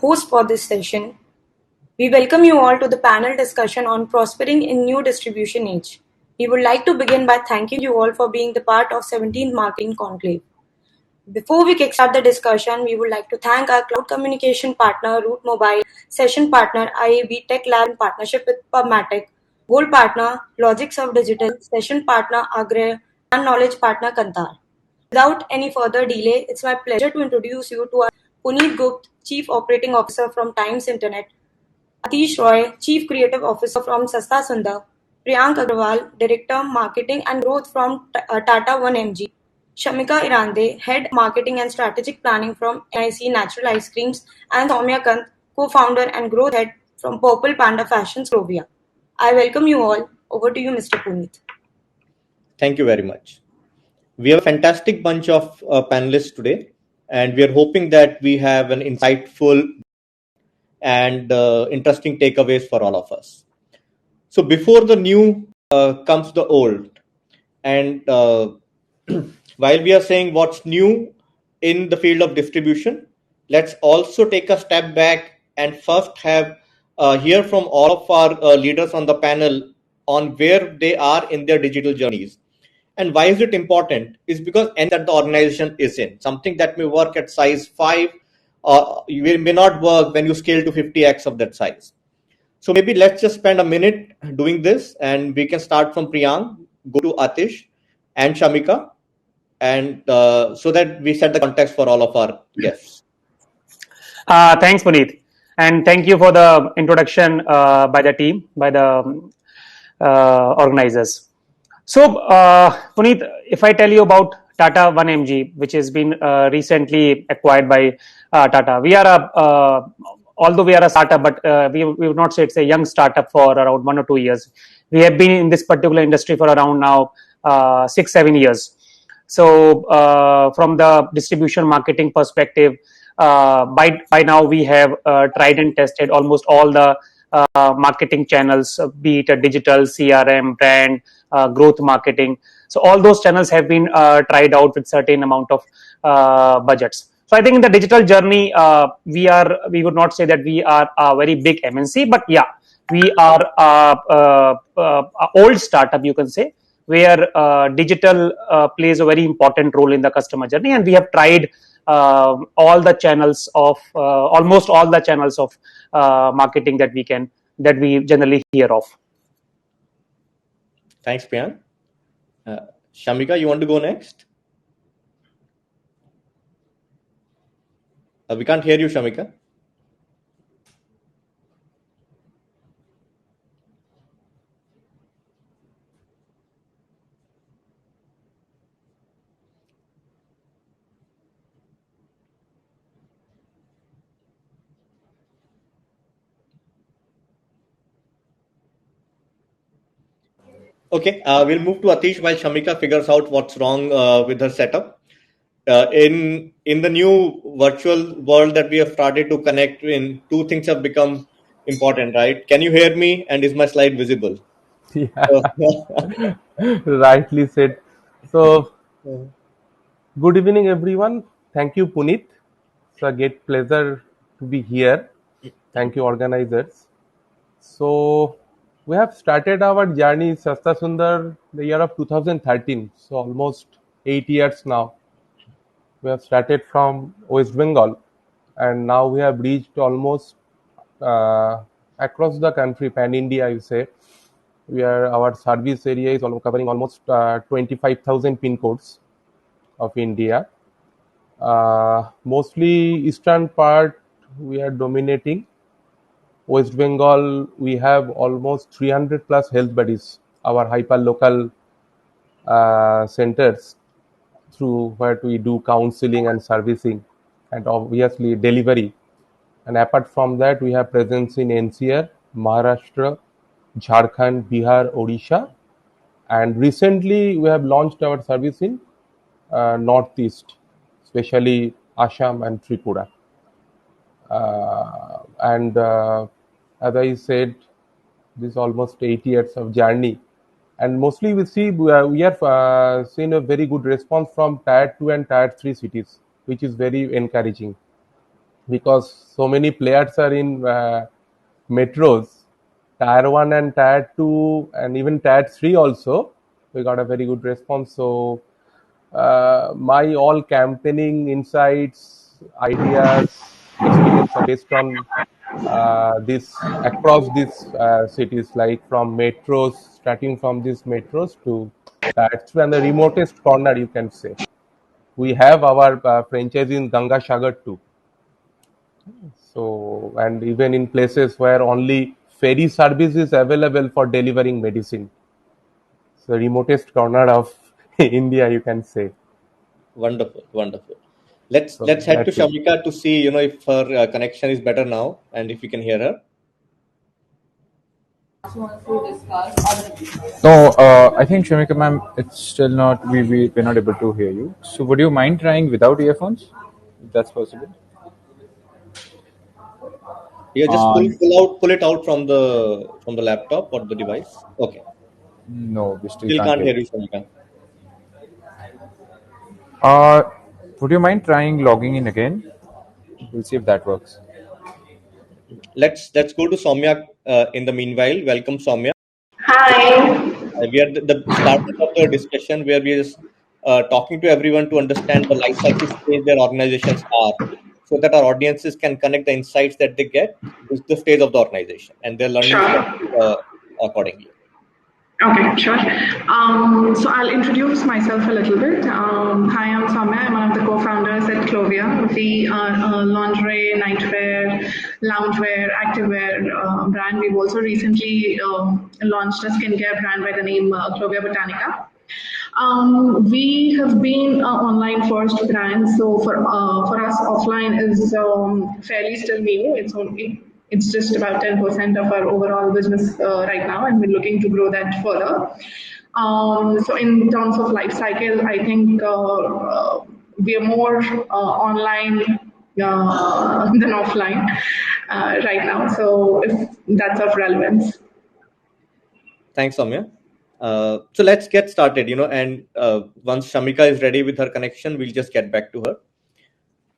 host for this session. We welcome you all to the panel discussion on prospering in new distribution age. We would like to begin by thanking you all for being the part of 17th Marketing Conclave. Before we kickstart the discussion, we would like to thank our cloud communication partner, Root Mobile, session partner, IAB Tech Lab in partnership with PubMatic, gold partner, LogicServe Digital, session partner, Agre, and knowledge partner, Kantar. Without any further delay, it's my pleasure to introduce you to our Puneet Gupta, Chief Operating Officer from Times Internet, Atish Roy, Chief Creative Officer from Sasta Sundar, Priyank Agrawal, Director Marketing and Growth from Tata 1mg, Shamika Irande, Head Marketing and Strategic Planning from NIC Natural Ice Creams, and Soumya Kant, Co-founder and Growth Head from Purple Panda Fashions Slovia. I welcome you all. Over to you, Mr. Puneet. Thank you very much. We have a fantastic bunch of panelists today, and we are hoping that we have an insightful and interesting takeaways for all of us. So before the new comes the old, and while we are saying what's new in the field of distribution, let's also take a step back and first have hear from all of our leaders on the panel on where they are in their digital journeys. And why is it important? Is because that the organization is in something that may work at size 5, you may not work when you scale to 50x of that size. So maybe let's just spend a minute doing this, and we can start from Priyank, go to Atish and Shamika, and so that we set the context for all of our guests. Thanks, Puneet, and thank you for the introduction by the team, by the organizers. So, Puneet, if I tell you about Tata 1mg, which has been recently acquired by Tata, we are although we are a startup, but we would not say it's a young startup for around 1 or 2 years. We have been in this particular industry for around now 6-7 years. So, from the distribution marketing perspective, by now we have tried and tested almost all the marketing channels, be it a digital, CRM, brand, growth marketing. So all those channels have been tried out with certain amount of budgets. So I think in the digital journey, we would not say that we are a very big MNC, but yeah, we are a old startup, you can say, where digital plays a very important role in the customer journey, and we have tried all the channels of almost all the channels of marketing that we generally hear of. Thanks, Priyank. Shamika, you want to go next? We can't hear you, Shamika. Okay, we'll move to Atish while Shamika figures out what's wrong with her setup. In the new virtual world that we have started to connect in, two things have become important, right? Can you hear me, and is my slide visible? Yeah, rightly said. So, good evening, everyone. Thank you, Puneet. It's a great pleasure to be here. Thank you, organizers. So, we have started our journey Sasta Sundar the year of 2013. So, almost 8 years now. We have started from West Bengal, and now we have reached almost across the country, pan India, I say. Our service area is covering almost 25,000 pin codes of India. Mostly eastern part we are dominating. West Bengal, we have almost 300 plus health bodies, our hyper local centers, through where we do counseling and servicing, and obviously delivery. And apart from that, we have presence in NCR, Maharashtra, Jharkhand, Bihar, Odisha, and recently we have launched our service in Northeast, especially Assam and Tripura. And as I said, this is almost 8 years of journey, and mostly we are seeing a very good response from Tier 2 and Tier 3 cities, which is very encouraging. because so many players are in metros, tier 1 and tier 2 and even tier 3 also. We got a very good response. So my all campaigning insights, ideas, experience are based on this across these cities, like from metros, starting from these metros to that's when the remotest corner, you can say. We have our franchise in Ganga Sagar too. So, and even in places where only ferry service is available for delivering medicine. So, remotest corner of India, you can say. Wonderful, wonderful. Let's So head to that's it. Shamika to see, if her connection is better now and if we can hear her. No, I think Shamika ma'am, it's still not. We're not able to hear you. So would you mind trying without earphones, if that's possible? Yeah, just Um, pull it out from the laptop or the device. Okay, no, we still still can't can't hear hear you. you, Shamika. Uh, would you mind trying logging in again? We'll see if that works. Let's go to Soumya in the meanwhile. Welcome, Soumya. Hi. We are the starting of the discussion where we are just talking to everyone to understand the life cycle stage their organizations are, so that our audiences can connect the insights that they get with the stage of the organization and they're learning from Sure. accordingly. Okay, sure. So I'll introduce myself a little bit. Hi, I'm Soumya. I'm one of the co-founders at Clovia. We are a lingerie, nightwear, loungewear, activewear brand. We've also recently launched a skincare brand by the name Clovia Botanica. We have been an online first brand, so for us, offline is fairly still new. It's just about 10% of our overall business right now, and we're looking to grow that further. So in terms of life cycle, I think we are more online than offline right now. So if that's of relevance. Thanks, Soumya. So let's get started, and once Shamika is ready with her connection, we'll just get back to her.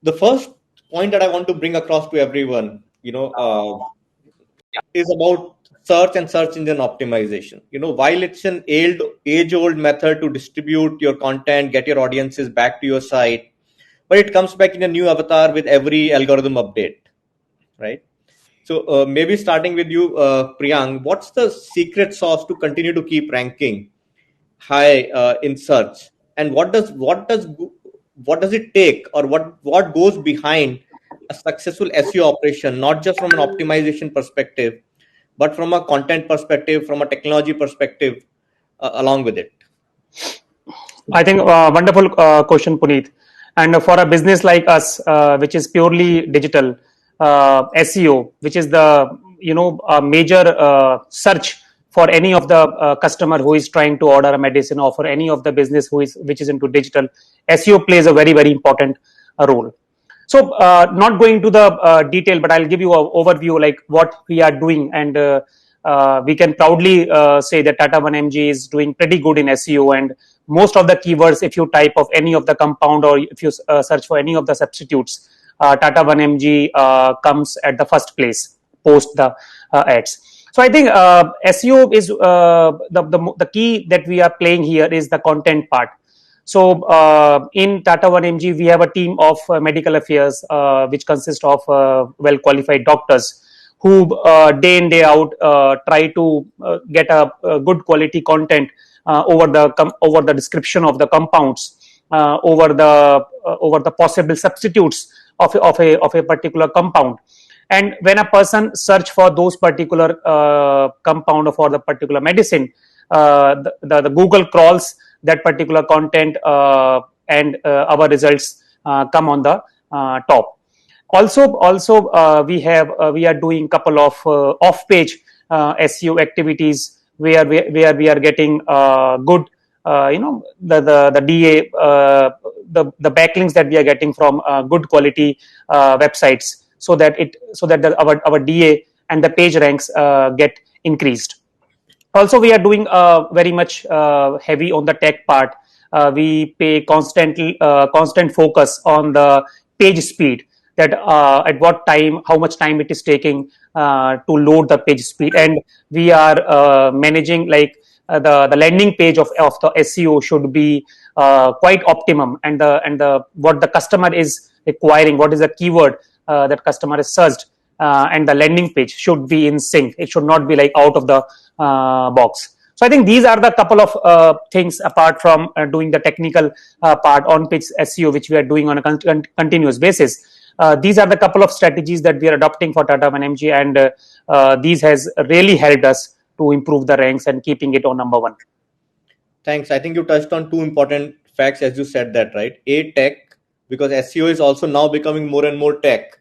The first point that I want to bring across to everyone, is about search and search engine optimization. While it's an age-old method to distribute your content, get your audiences back to your site, but it comes back in a new avatar with every algorithm update, right? So maybe starting with you, Priyang, what's the secret sauce to continue to keep ranking high in search, and what does it take, or what goes behind a successful SEO operation, not just from an optimization perspective, but from a content perspective, from a technology perspective, along with it. I think wonderful question, Puneet. And for a business like us, which is purely digital, SEO, which is the major search for any of the customer who is trying to order a medicine, or for any of the business which is into digital, SEO plays a very very important role. So not going to the detail, but I'll give you an overview like what we are doing, and we can proudly say that Tata 1mg is doing pretty good in SEO, and most of the keywords, if you type of any of the compound, or if you search for any of the substitutes, Tata 1mg comes at the first place post the ads. So I think SEO is the key that we are playing here is the content part. So in Tata 1mg, we have a team of medical affairs, which consists of well qualified doctors who day in day out try to get a good quality content over the description of the compounds, over the possible substitutes of a particular compound. And when a person search for those particular compound, or for the particular medicine, the Google crawls that particular content, and our results come on the top. Also, we are doing couple of off-page SEO activities where we are getting good, the DA, the backlinks that we are getting from good quality websites, so that our DA and the page ranks get increased. Also, we are doing very much heavy on the tech part. We pay constant focus on the page speed. that at what time, how much time it is taking to load the page speed, and we are managing like the landing page of the SEO should be quite optimum, and the what the customer is requiring, what is the keyword that customer is searched, and the landing page should be in sync. It should not be like out of the box. So I think these are the couple of things apart from doing the technical part on page SEO, which we are doing on a continuous basis. These are the couple of strategies that we are adopting for Tata 1mg, and these has really helped us to improve the ranks and keeping it on number one. Thanks. I think you touched on two important facts as you said that, right? Tech, because SEO is also now becoming more and more tech.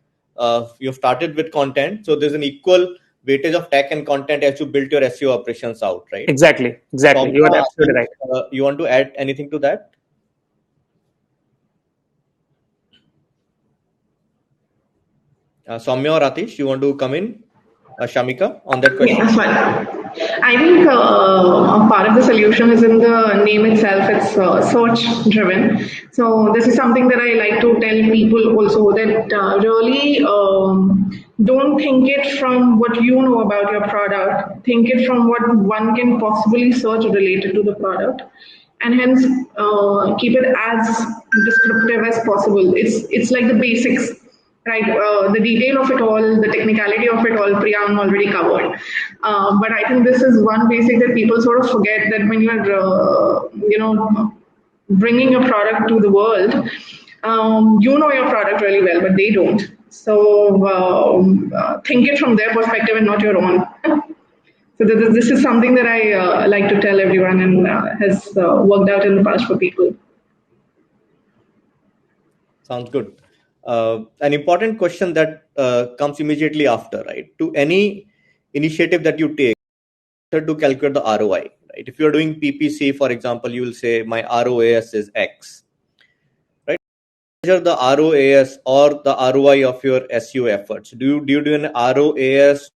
You've started with content, so there's an equal weightage of tech and content as you build your SEO operations out, right? Exactly. You are absolutely right. You want to add anything to that? Soumya or Atish, you want to come in? Shamika, on that question? Yeah, fine. I think part of the solution is in the name itself. It's search driven. So this is something that I like to tell people also, that really don't think it from what you know about your product. Think it from what one can possibly search related to the product, and hence keep it as descriptive as possible. It's like the basics. Right, the detail of it all, the technicality of it all, Priyam already covered. But I think this is one basic that people sort of forget, that when you're, bringing your product to the world, you know your product really well, but they don't. So think it from their perspective and not your own. So this is something that I like to tell everyone, and has worked out in the past for people. Sounds good. An important question that comes immediately after, right? To any initiative that you take to calculate the ROI, right? If you're doing PPC, for example, you will say my ROAS is X, right? Measure the ROAS or the ROI of your SEO efforts. Do you do an ROAS?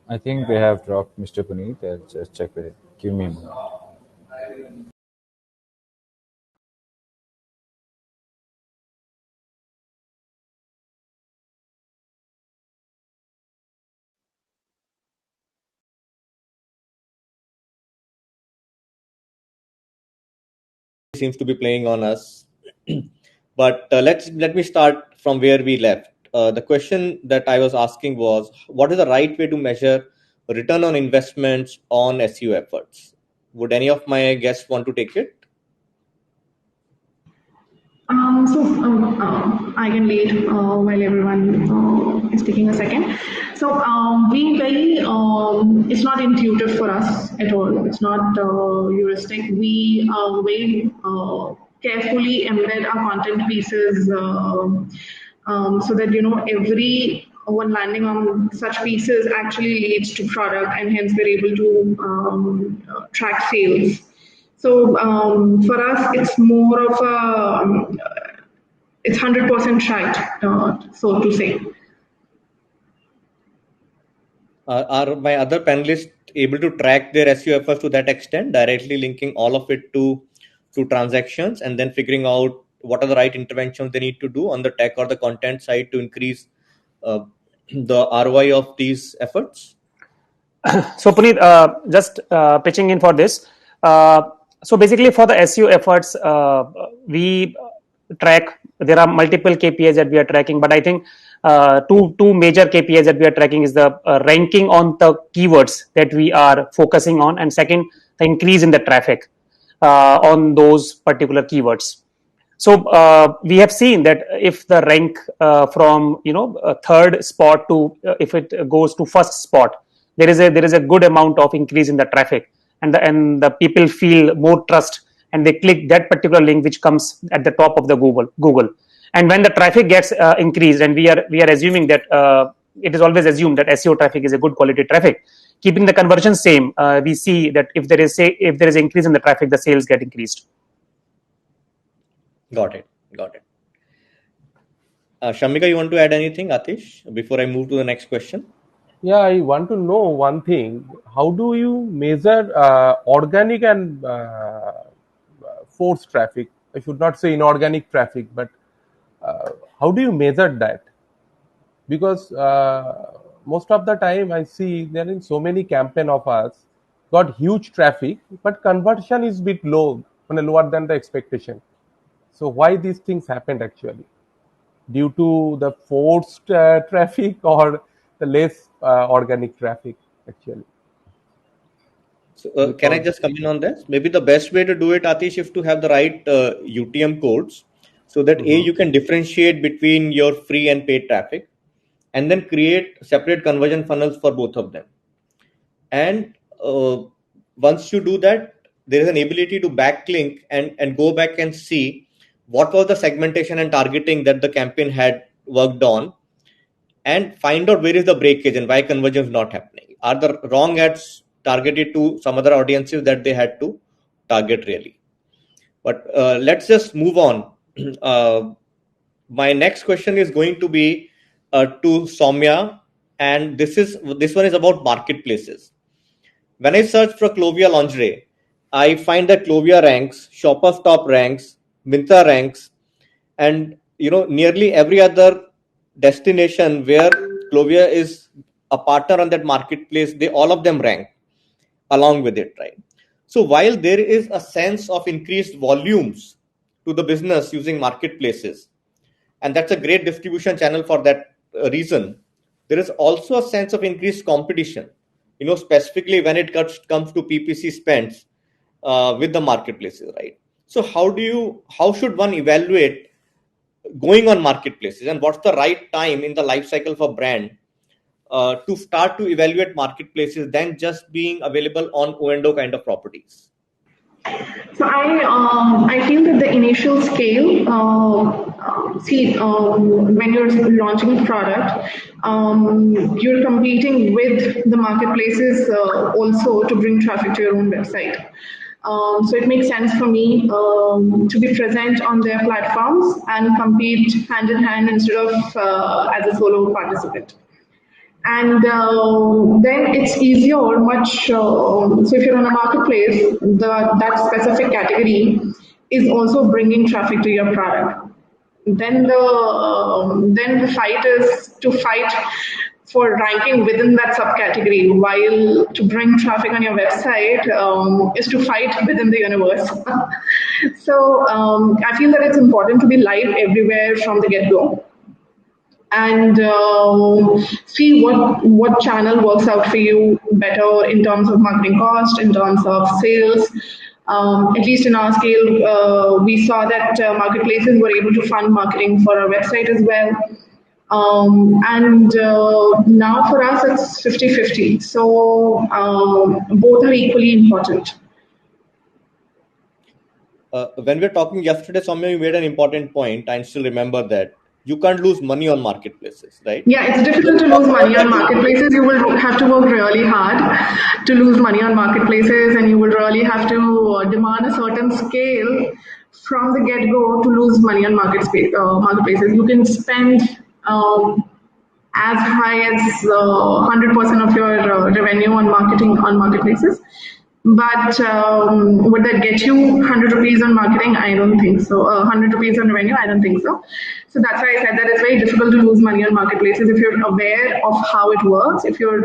I think they have dropped Mr. Puneet. I'll just check with it. Give me a moment. Seems to be playing on us. But let me start from where we left. The question that I was asking was, what is the right way to measure return on investments on SEO efforts? Would any of my guests want to take it? I can lead while everyone is taking a second. So it's not intuitive for us at all. It's not heuristic. We very carefully embed our content pieces so that every one landing on such pieces actually leads to product, and hence we're able to track sales. So for us, it's more of it's 100% right, so to say. Are my other panelists able to track their SEO efforts to that extent, directly linking all of it to transactions, and then figuring out what are the right interventions they need to do on the tech or the content side to increase the ROI of these efforts? So Puneet, just pitching in for this. So basically for the SEO efforts, we track, there are multiple KPIs that we are tracking, but I think two major KPIs that we are tracking is the ranking on the keywords that we are focusing on, and second, the increase in the traffic on those particular keywords. So we have seen that if the rank from a third spot to if it goes to first spot, there is a good amount of increase in the traffic, and the people feel more trust, and they click that particular link which comes at the top of the Google. And when the traffic gets increased, and we are assuming that it is always assumed that SEO traffic is a good quality traffic, keeping the conversion same, we see that if there is increase in the traffic, the sales get increased. Got it. Shamika, you want to add anything, Atish, before I move to the next question? Yeah, I want to know one thing. How do you measure organic and forced traffic? I should not say inorganic traffic, but how do you measure that? Because most of the time I see there in so many campaign of us got huge traffic, but conversion is bit low, lower than the expectation. So why these things happened actually? Due to the forced traffic or the less organic traffic actually? So, can I Because just come in on this? Maybe the best way to do it, Atish, is to have the right UTM codes, so that Mhm. you can differentiate between your free and paid traffic, and then create separate conversion funnels for both of them. And once you do that, there is an ability to backlink and go back and see what was the segmentation and targeting that the campaign had worked on, and find out where is the breakage and why conversion is not happening. Are the wrong ads targeted to some other audiences that they had to target really? But let's just move on. My next question is going to be to Soumya, and this one is about marketplaces. When I search for Clovia lingerie, I find that Clovia ranks, Shopper's Top ranks, Mintra ranks, and nearly every other destination where Clovia is a partner on that marketplace, they all of them rank along with it, right? So while there is a sense of increased volumes to the business using marketplaces, and that's a great distribution channel for that reason, there is also a sense of increased competition, specifically when it comes to PPC spends with the marketplaces, right? So how should one evaluate going on marketplaces, and what's the right time in the life cycle for brand to start to evaluate marketplaces than just being available on O&O kind of properties? So I feel that the initial scale, when you're launching a product, you're competing with the marketplaces also to bring traffic to your own website. So it makes sense for me to be present on their platforms and compete hand in hand instead of as a solo participant. And then it's easier much so if you're on a marketplace, that specific category is also bringing traffic to your product. Then the fight is to fight for ranking within that subcategory, while to bring traffic on your website is to fight within the universe. So I feel that it's important to be live everywhere from the get-go and see what channel works out for you better in terms of marketing cost, in terms of sales. At least in our scale, we saw that marketplaces were able to fund marketing for our website as well. And now for us, it's 50-50. So both are equally important. When we were talking yesterday, Soumya, you made an important point. I still remember that you can't lose money on marketplaces, right? Yeah, it's difficult to lose money on marketplaces. You will have to work really hard to lose money on marketplaces, and you will really have to demand a certain scale from the get-go to lose money on marketplaces. You can spend as high as 100% of your revenue on marketing on marketplaces. But would that get you 100 rupees on marketing? I don't think so. 100 rupees on revenue? I don't think so. So that's why I said that it's very difficult to lose money on marketplaces if you're aware of how it works, if you're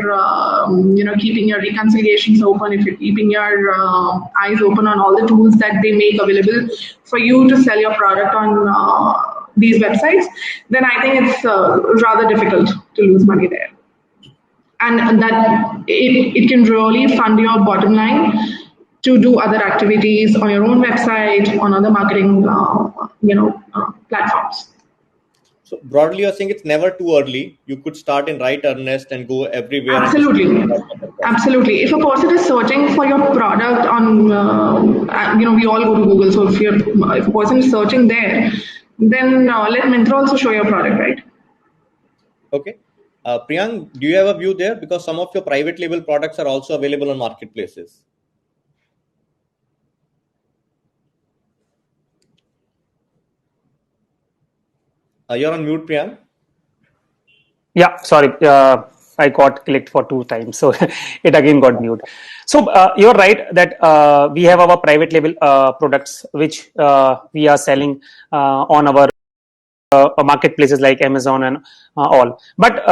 keeping your reconciliations open, if you're keeping your eyes open on all the tools that they make available for you to sell your product on these websites, then I think it's rather difficult to lose money there. And that it can really fund your bottom line to do other activities on your own website, on other marketing, platforms. So broadly, you're saying it's never too early. You could start in right earnest and go everywhere. Absolutely. Absolutely. If a person is searching for your product on, we all go to Google. So if a person is searching there, then let Myntra also show your product, right? Okay. Priyank, do you have a view there? Because some of your private label products are also available on marketplaces. You're on mute, Priyank. Yeah, sorry. I got clicked for 2 times, so it again got mute. So you're right that we have our private label products which we are selling on our marketplaces like Amazon and all. But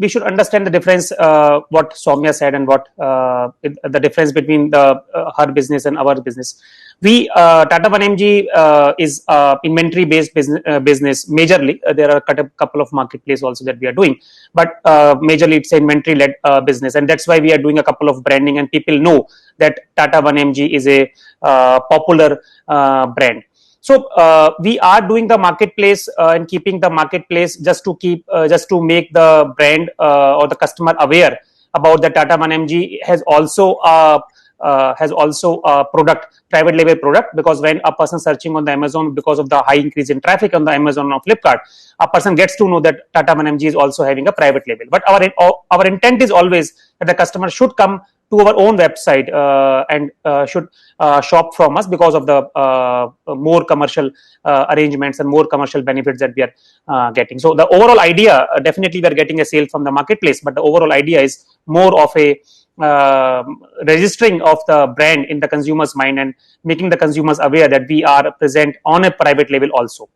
we should understand the difference. What Soumya said and what the difference between the her business and our business. We Tata 1mg is inventory based business majorly. There are a couple of marketplace also that we are doing, but majorly it's inventory led business, and that's why we are doing a couple of branding, and people know that Tata 1mg is a popular brand. So we are doing the marketplace and keeping the marketplace just to make the brand or the customer aware about the Tata 1mg has also a product, private label product, because when a person searching on the Amazon, because of the high increase in traffic on the Amazon or Flipkart, a person gets to know that Tata 1mg is also having a private label. But our intent is always that the customer should come to our own website and should shop from us because of the more commercial arrangements and more commercial benefits that we are getting. So the overall idea, definitely we are getting a sale from the marketplace, but the overall idea is more of a registering of the brand in the consumer's mind and making the consumers aware that we are present on a private label also.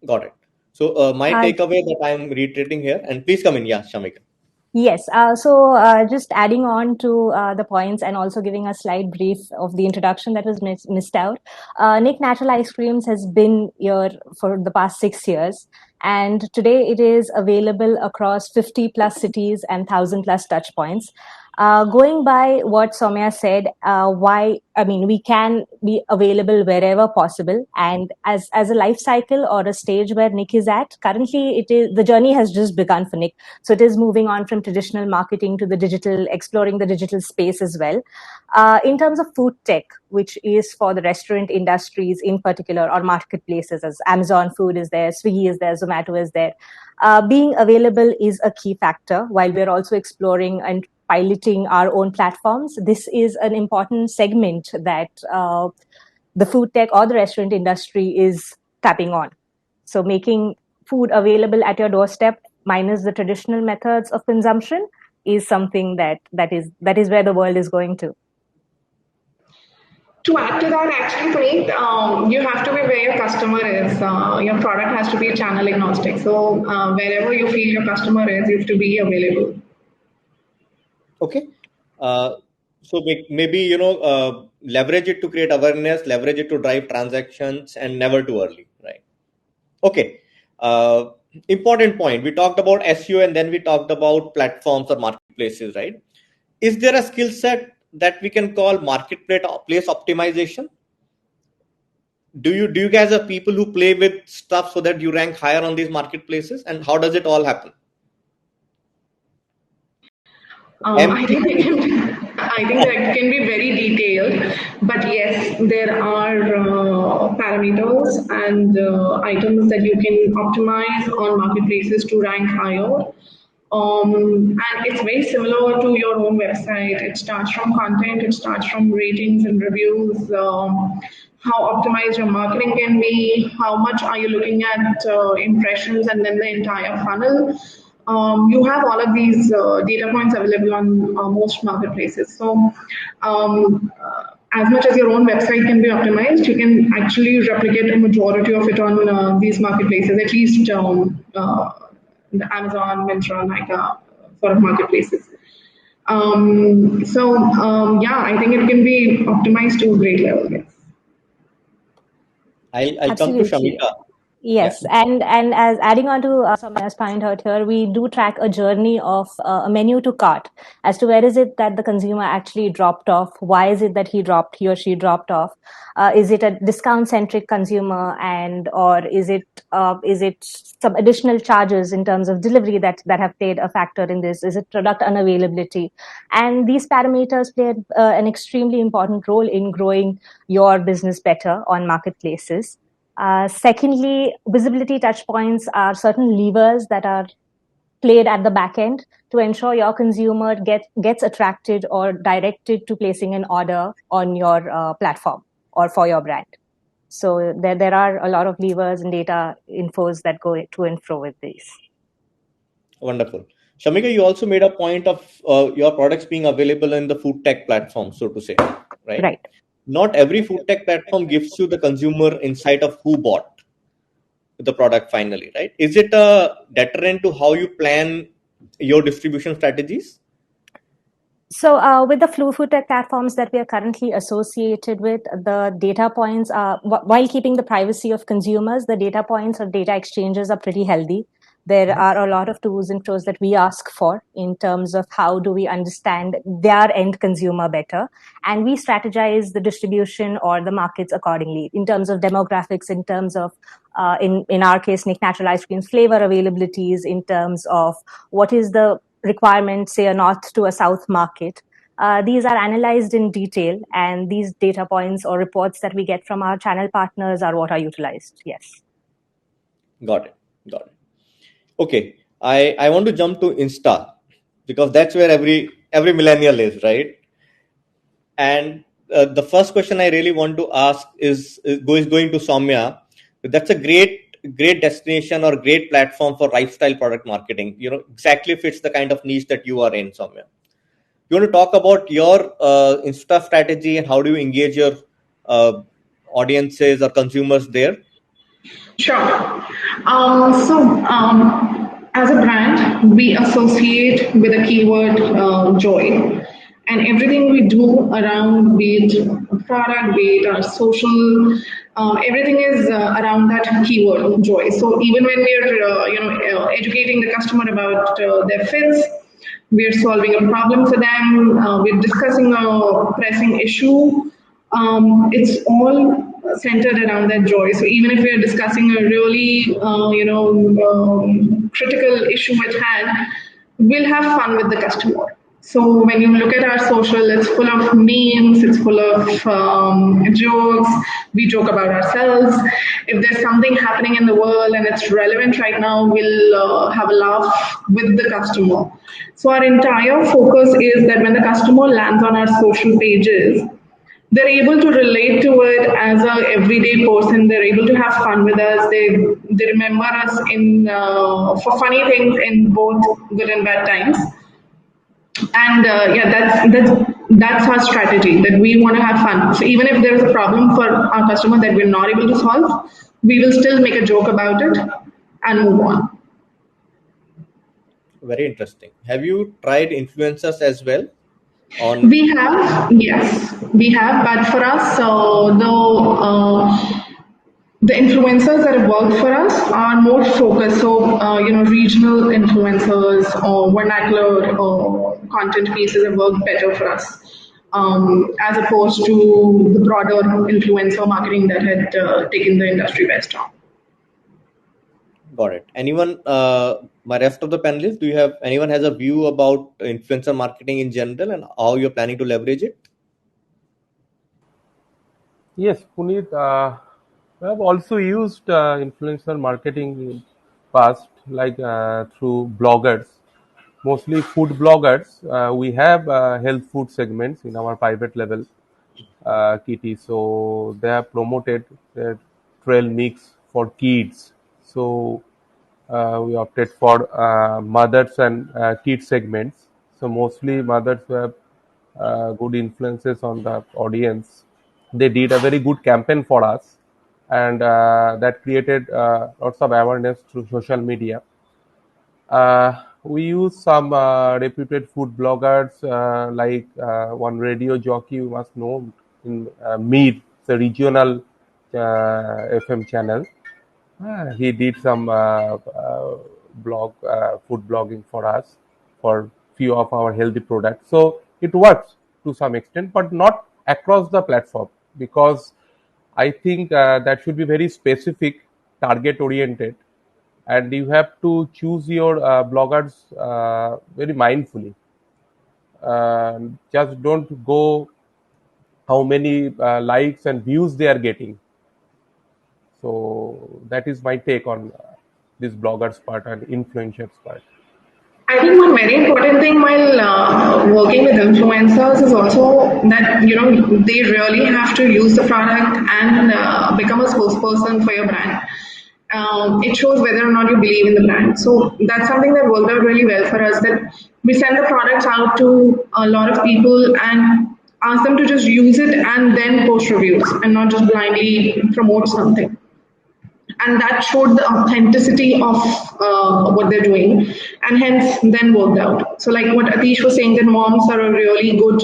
Got it. So my takeaway that I'm reiterating here, and please come in, yeah, Shamika. Yes. Just adding on to the points and also giving a slight brief of the introduction that was missed out. Nick Natural Ice Creams has been here for the past 6 years. And today it is available across 50 plus cities and 1,000 plus touch points. Going by what Soumya said, we can be available wherever possible. And as a life cycle or a stage where Nick is at, currently the journey has just begun for Nick. So it is moving on from traditional marketing to the digital, exploring the digital space as well. In terms of food tech, which is for the restaurant industries in particular, or marketplaces, as Amazon Food is there, Swiggy is there, Zomato is there. Being available is a key factor, while we're also exploring and piloting our own platforms. This is an important segment that the food tech or the restaurant industry is tapping on. So making food available at your doorstep, minus the traditional methods of consumption, is something that is where the world is going to. To add to that, actually, Puneet, you have to be where your customer is. Your product has to be channel agnostic. So wherever you feel your customer is, you have to be available. Okay. So maybe, leverage it to create awareness, leverage it to drive transactions, and never too early, right? Okay. Important point. We talked about SEO and then we talked about platforms or marketplaces, right? Is there a skill set that we can call marketplace optimization? Do you guys have people who play with stuff so that you rank higher on these marketplaces? And how does it all happen? I think that can be very detailed, but yes, there are parameters and items that you can optimize on marketplaces to rank higher. And it's very similar to your own website. It starts from content, it starts from ratings and reviews, how optimized your marketing can be, how much are you looking at impressions, and then the entire funnel. You have all of these data points available on most marketplaces. So as much as your own website can be optimized, you can actually replicate a majority of it on these marketplaces, at least the Amazon, Myntra, Nykaa sort of marketplaces. I think it can be optimized to a great level, yes. I'll come to Shamika. Yes, yeah. and as adding on to Soumya's point out here, we do track a journey of a menu to cart as to where is it that the consumer actually dropped off, why is it that he or she dropped off, is it a discount-centric consumer, or is it some additional charges in terms of delivery that have played a factor in this? Is it product unavailability? And these parameters play an extremely important role in growing your business better on marketplaces. Secondly, visibility touchpoints are certain levers that are played at the back end to ensure your consumer gets attracted or directed to placing an order on your platform or for your brand. So there are a lot of levers and data infos that go to and fro with these. Wonderful. Shamika, you also made a point of your products being available in the food tech platform, so to say, right? Right. Not every food tech platform gives you the consumer insight of who bought the product finally, right? Is it a deterrent to how you plan your distribution strategies? So with the food tech platforms that we are currently associated with, the data points are, while keeping the privacy of consumers, the data points of data exchanges are pretty healthy. There are a lot of tools and tools that we ask for in terms of how do we understand their end consumer better. And we strategize the distribution or the markets accordingly in terms of demographics, in terms of, in our case, Nick Natural Ice Cream's flavor availabilities, in terms of what is the requirement, say a north to a south market. These are analyzed in detail, and these data points or reports that we get from our channel partners are what are utilized. Yes. Got it. Okay, I want to jump to Insta because that's where every millennial is, right? And the first question I really want to ask is going to Soumya. That's a great destination or great platform for lifestyle product marketing. Exactly fits the kind of niche that you are in, Soumya. You want to talk about your Insta strategy and how do you engage your audiences or consumers there? Sure. As a brand, we associate with the keyword joy. And everything we do around, be it product, be it our social, everything is around that keyword joy. So even when we are, educating the customer about their fits, we are solving a problem for them. We're discussing a pressing issue. It's all centered around that joy. So even if we're discussing a really, critical issue at hand, we'll have fun with the customer. So when you look at our social, it's full of memes, it's full of jokes. We joke about ourselves. If there's something happening in the world and it's relevant right now, we'll have a laugh with the customer. So our entire focus is that when the customer lands on our social pages, they're able to relate to it as a everyday person. They're able to have fun with us. They remember us in for funny things in both good and bad times. And that's our strategy, that we want to have fun. So even if there is a problem for our customer that we're not able to solve, we will still make a joke about it and move on. Very interesting. Have you tried influencers as well? We have, yes, we have. But for us, the influencers that have worked for us are more focused. So, regional influencers or vernacular or content pieces have worked better for us, as opposed to the broader influencer marketing that had taken the industry by storm. Got it. Anyone, my rest of the panelists, do you have anyone has a view about influencer marketing in general and how you're planning to leverage it? Yes, Puneet, I have also used influencer marketing in past, like through bloggers, mostly food bloggers. We have health food segments in our private level kitty, so they have promoted their trail mix for kids. So we opted for mothers and kids segments. So mostly mothers who have good influences on the audience. They did a very good campaign for us, and that created lots of awareness through social media. We use some reputed food bloggers, like one radio jockey you must know in Mead, the regional FM channel. He did some food blogging for us for few of our healthy products. So it works to some extent, but not across the platform, because I think that should be very specific, target oriented, and you have to choose your bloggers very mindfully. Just don't go how many likes and views they are getting. So that is my take on this bloggers part and influencers part. I think one very important thing while working with influencers is also that, they really have to use the product and become a spokesperson for your brand. It shows whether or not you believe in the brand. So that's something that worked out really well for us, that we send the products out to a lot of people and ask them to just use it and then post reviews and not just blindly promote something. And that showed the authenticity of what they're doing, and hence then worked out. So like what Atish was saying, that moms are a really good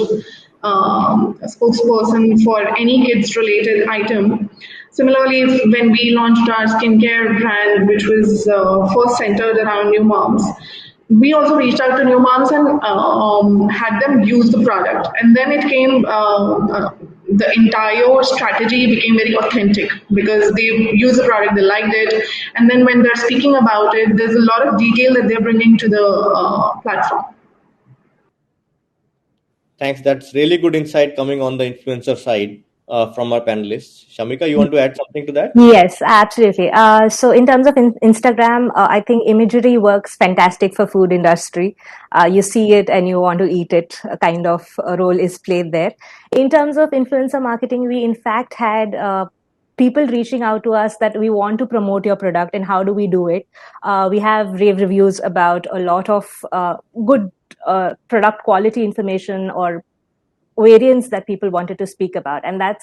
spokesperson for any kids related item. Similarly, when we launched our skincare brand, which was first centered around new moms, we also reached out to new moms and had them use the product. And then it came, the entire strategy became very authentic because they used the product, they liked it. And then when they're speaking about it, there's a lot of detail that they're bringing to the platform. Thanks. That's really good insight coming on the influencer side from our panelists. Shamika, you want to add something to that? Yes, absolutely. So in terms of Instagram, I think imagery works fantastic for food industry. You see it and you want to eat it, a kind of a role is played there. In terms of influencer marketing, we in fact had people reaching out to us that we want to promote your product, and how do we do it? We have rave reviews about a lot of good product quality information or variants that people wanted to speak about, and that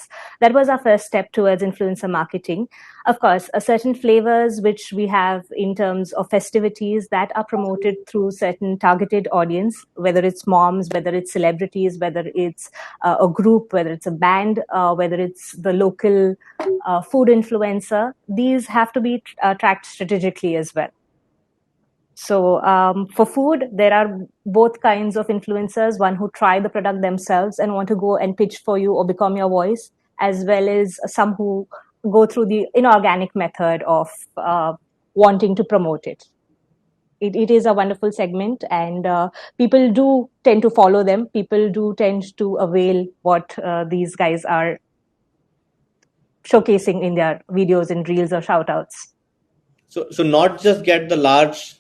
was our first step towards influencer marketing. Of course, certain flavors which we have in terms of festivities that are promoted through certain targeted audience, whether it's moms, whether it's celebrities, whether it's a group, whether it's a band, whether it's the local food influencer. These have to be tracked strategically as well. So for food, there are both kinds of influencers, one who try the product themselves and want to go and pitch for you or become your voice, as well as some who go through the inorganic method of wanting to promote it. It is a wonderful segment, and people do tend to follow them. People do tend to avail what these guys are showcasing in their videos and reels or shout-outs. So not just get the large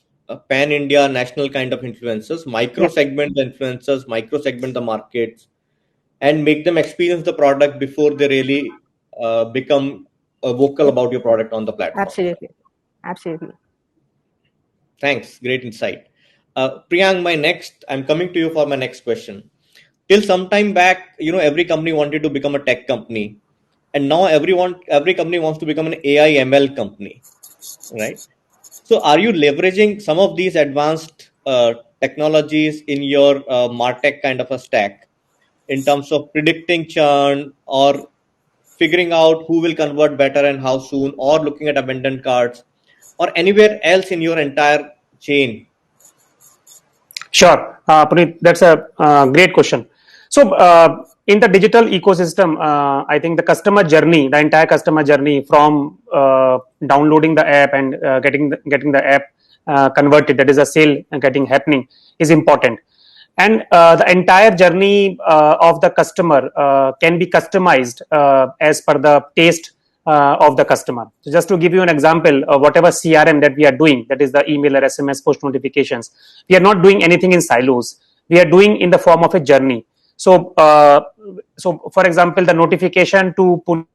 pan-India national kind of influencers, micro-segment the influencers, micro-segment the markets, and make them experience the product before they really become vocal about your product on the platform. Absolutely. Thanks. Great insight. Priyank, I'm coming to you for my next question. Till some time back, every company wanted to become a tech company, and now every company wants to become an AI ML company, right? So are you leveraging some of these advanced technologies in your MarTech kind of a stack in terms of predicting churn or figuring out who will convert better and how soon, or looking at abandoned carts, or anywhere else in your entire chain? Sure, Puneet, that's a great question. So in the digital ecosystem, I think the customer journey, the entire customer journey from downloading the app and getting the app converted, that is a sale happening, is important. And the entire journey of the customer can be customized as per the taste of the customer. So just to give you an example, whatever CRM that we are doing, that is the email or SMS push notifications, we are not doing anything in silos. We are doing in the form of a journey. So, for example, the notification to pull.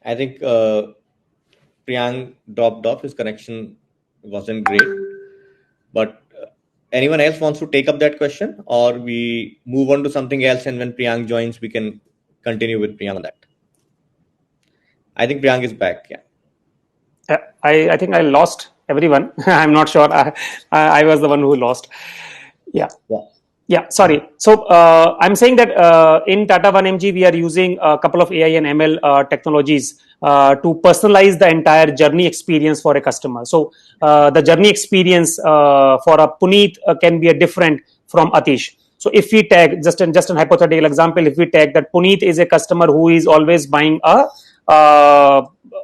I think Priyank dropped off. His connection wasn't great. But anyone else wants to take up that question, or we move on to something else, and when Priyank joins, we can continue with Priyank on that. I think Priyank is back. Yeah. I think I lost everyone. I'm not sure. I was the one who lost. Yeah. Sorry. So I'm saying that in Tata 1mg, we are using a couple of AI and ML technologies to personalize the entire journey experience for a customer. So the journey experience for a Puneet can be a different from Atish. So if we tag, just an hypothetical example, if we tag that Puneet is a customer who is always buying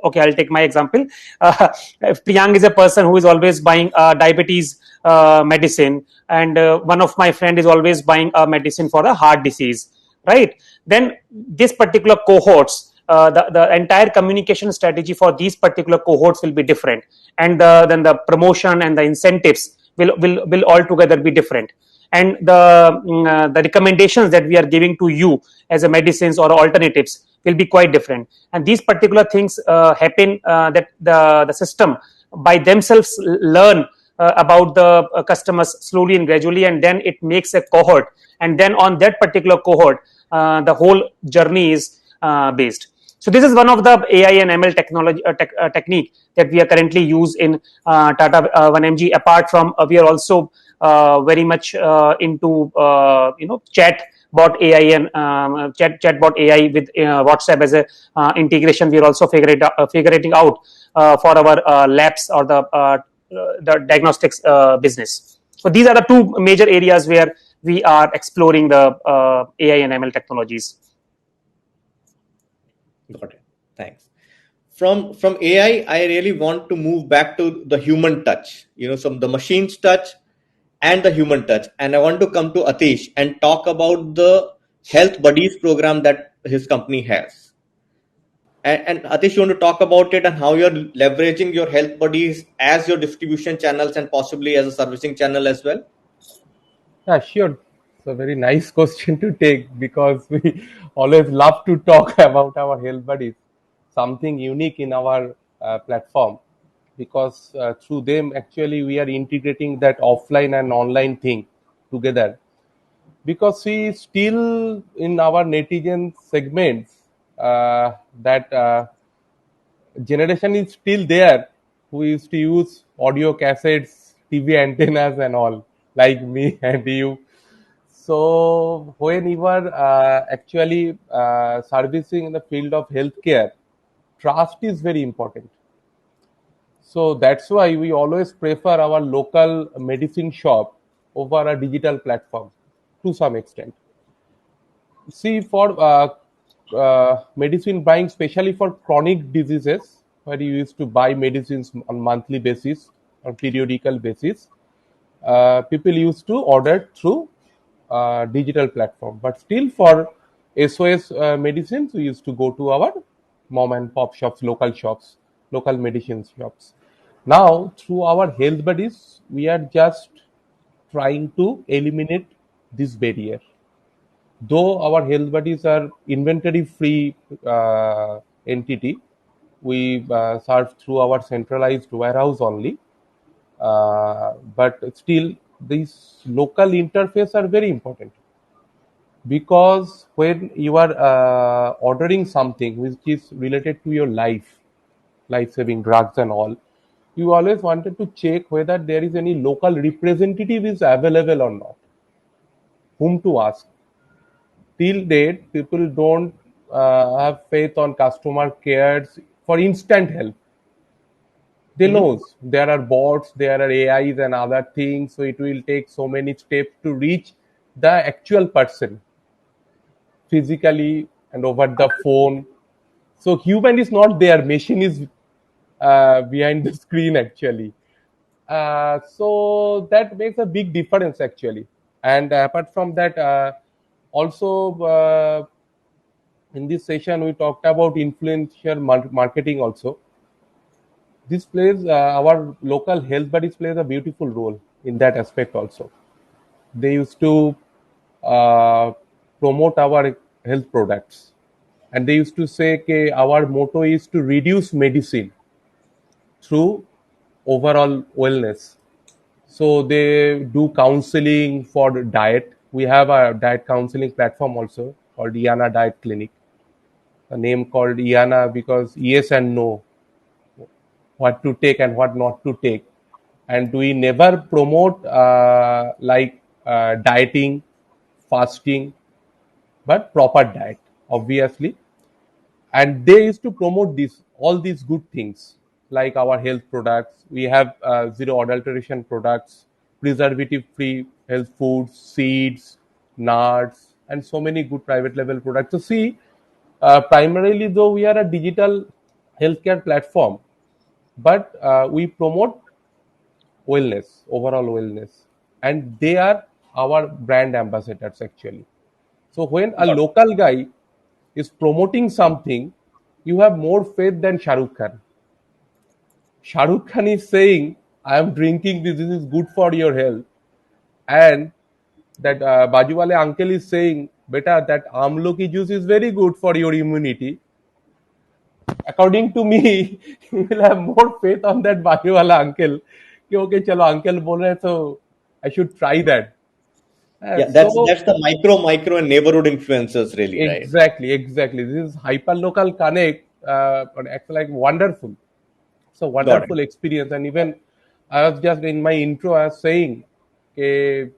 okay, I'll take my example. If Priyank is a person who is always buying diabetes medicine, and one of my friend is always buying a medicine for a heart disease. right? Then this particular cohorts, the entire communication strategy for these particular cohorts will be different, and then the promotion and the incentives will altogether be different, and the recommendations that we are giving to you as a medicines or alternatives will be quite different. And these particular things happen, that the system by themselves learn about the customers slowly and gradually, and then it makes a cohort, and then on that particular cohort the whole journey is based. So this is one of the AI and ML technology technique that we are currently use in Tata 1mg. Apart from we are also very much into chatbot AI and chatbot AI with WhatsApp as a integration. We are also figuring out for our labs or the diagnostics business. So these are the two major areas where we are exploring the AI and ML technologies. Got it. Thanks. From AI, I really want to move back to the human touch, some the machine's touch and the human touch. And I want to come to Atish and talk about the Health Buddies program that his company has. And Atish, you want to talk about it and how you're leveraging your Health Buddies as your distribution channels and possibly as a servicing channel as well? Yeah, sure. It's a very nice question to take because we always love to talk about our Health Buddies, something unique in our platform, because through them actually we are integrating that offline and online thing together. Because we still in our netizen segments, that generation is still there who used to use audio cassettes, TV antennas and all, like me and you. So when you are actually servicing in the field of healthcare, trust is very important. So that's why we always prefer our local medicine shop over a digital platform to some extent. See, for medicine buying, especially for chronic diseases, where you used to buy medicines on monthly basis or periodical basis, people used to order through digital platform. But still, for SOS medicines, we used to go to our mom and pop shops, local medicine shops. Now, through our Health Buddies, we are just trying to eliminate this barrier. Though our Health Buddies are inventory free entity, we serve through our centralized warehouse only. But still, these local interface are very important, because when you are ordering something which is related to your life-saving drugs and all, you always wanted to check whether there is any local representative is available or not, whom to ask. Till date, people don't have faith on customer cares for instant help. They knows there are bots, there are AIs and other things, so it will take so many steps to reach the actual person physically and over the phone. So human is not there, machine is behind the screen actually. So that makes a big difference actually. And apart from that, also in this session we talked about influencer marketing also. This plays our local Health Buddies plays a beautiful role in that aspect also. They used to promote our health products, and they used to say, okay, our motto is to reduce medicine through overall wellness. So they do counseling for diet. We have a diet counseling platform also called IANA Diet Clinic. A name called IANA because yes and no, what to take and what not to take. And we never promote dieting, fasting, but proper diet, obviously. And they used to promote all these good things like our health products. We have zero adulteration products, preservative free health foods, seeds, nuts, and so many good private label products. So see, primarily though we are a digital healthcare platform, but we promote overall wellness, and they are our brand ambassadors actually. So when a local guy is promoting something, you have more faith than Shah Rukh Khan. Shah Rukh Khan is saying, I am drinking this is good for your health. And that Bajuwale uncle is saying, beta, that amloki juice is very good for your immunity. According to me, you will have more faith on that Bajuwala uncle. Okay, chalo, uncle bol rahe, so I should try that. Yeah, that's the micro and neighborhood influencers, really, right? Exactly. This is hyper-local connect, but actually like wonderful. So wonderful experience. And even I was just in my intro, I was saying, to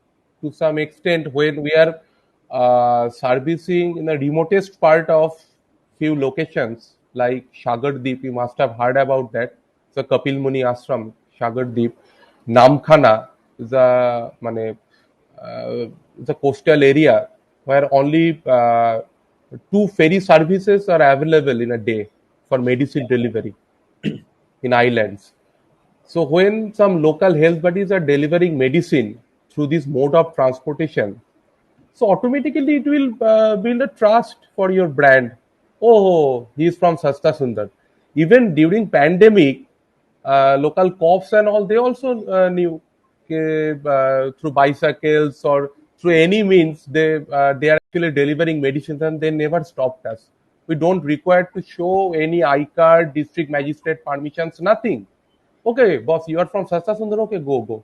some extent, when we are servicing in the remotest part of few locations like Sagardeep, you must have heard about that. It's a Kapil Muni Ashram, Sagardeep. Namkhana is it's a coastal area where only 2 ferry services are available in a day for medicine delivery in islands. So when some local health bodies are delivering medicine through this mode of transportation, so automatically it will build a trust for your brand. Oh, he is from Sasta Sundar. Even during pandemic, local cops and all, they also knew through bicycles or through any means they are actually delivering medicines, and they never stopped us. We don't require to show any I card, district magistrate permissions, nothing. Okay, boss, you are from Sasta Sundar. Okay, go.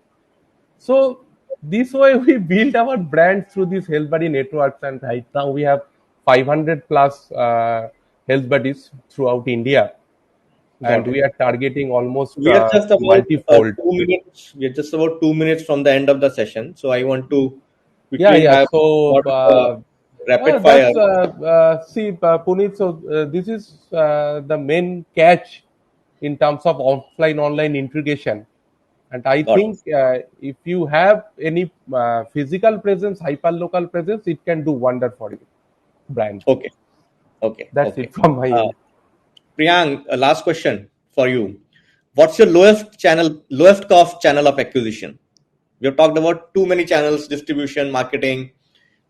So this way we build our brand through these health buddy networks, and right now we have 500 plus health buddies throughout India, and we are targeting almost We are just about multifold. 2 minutes. We are just about 2 minutes from the end of the session, so I want to quickly have So rapid fire. see, Puneet. So this is the main catch in terms of offline-online integration. And I think if you have any physical presence, hyper-local presence, it can do wonder for you. Brand. Okay. That's it from my end. Priyang, last question for you. What's your lowest cost channel of acquisition? We have talked about too many channels, distribution, marketing,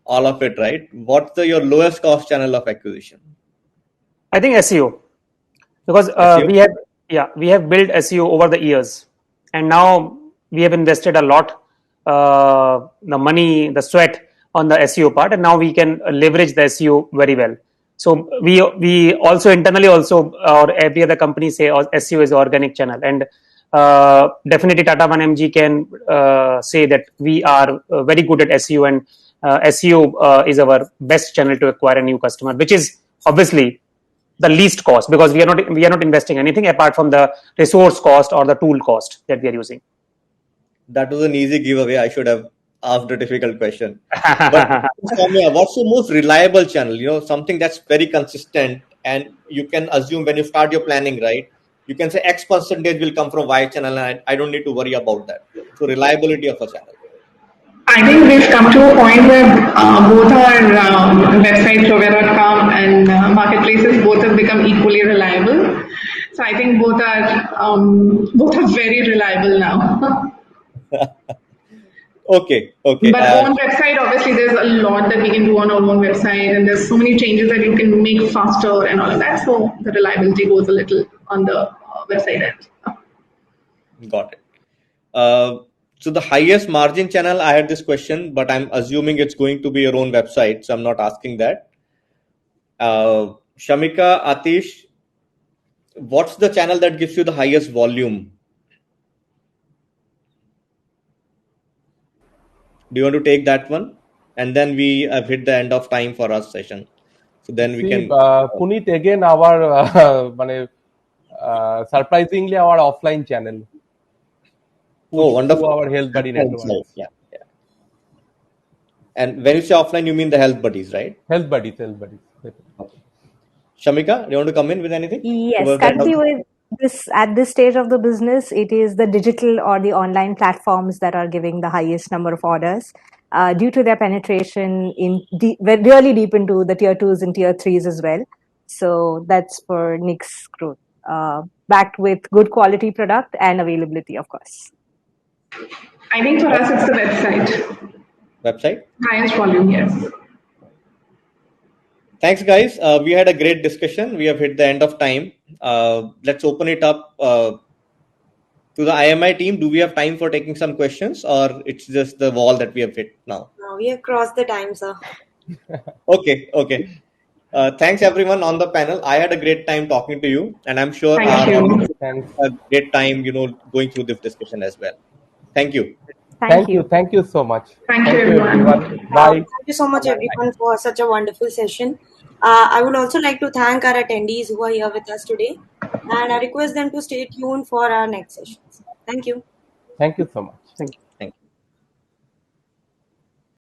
all of it, right? What's your lowest cost channel of acquisition? I think SEO, because SEO? we have built SEO over the years, and now we have invested a lot, the money, the sweat on the SEO part, and now we can leverage the SEO very well. So we also internally or every other company say SEO is organic channel, and definitely Tata 1mg can say that we are very good at SEO, and SEO is our best channel to acquire a new customer, which is obviously the least cost, because we are not investing anything apart from the resource cost or the tool cost that we are using. That was an easy giveaway. I should have asked a difficult question. But Soumya, what's the most reliable channel? Something that's very consistent, and you can assume when you start your planning, right? You can say X percentage will come from Y channel, and I don't need to worry about that. So reliability of a channel. I think we've come to a point where both our website, Clovia.com, and marketplaces both have become equally reliable. So I think both are very reliable now. Okay. But on website, obviously, there's a lot that we can do on our own website, and there's so many changes that you can make faster and all of that. So the reliability goes a little on the website end. Got it. So the highest margin channel, I had this question, but I'm assuming it's going to be your own website, so I'm not asking that. Shamika, Atish, what's the channel that gives you the highest volume? Do you want to take that one? And then we have hit the end of time for our session. So then we can... Puneet, again, our surprisingly, our offline channel. Oh, wonderful. Our health buddy network. Yeah. And when you say offline, you mean the health buddies, right? Health buddies. Okay. Shamika, do you want to come in with anything? Yes, currently at this stage of the business, it is the digital or the online platforms that are giving the highest number of orders due to their penetration really deep into the tier 2s and tier 3s as well. So that's for Nick's growth, backed with good quality product and availability, of course. I think for us, it's the website. Website? Highest volume, yes. Thanks, guys. We had a great discussion. We have hit the end of time. Let's open it up to the IMI team. Do we have time for taking some questions, or it's just the wall that we have hit now? Now we have crossed the time, sir. Okay. Thanks, everyone on the panel. I had a great time talking to you, and I'm sure Thank our you. audience Thanks. had a great time, going through this discussion as well. Thank you. Thank you. Thank you so much. Thank you, everyone. Bye. Thank you so much, everyone, for such a wonderful session. I would also like to thank our attendees who are here with us today, and I request them to stay tuned for our next sessions. Thank you. Thank you so much.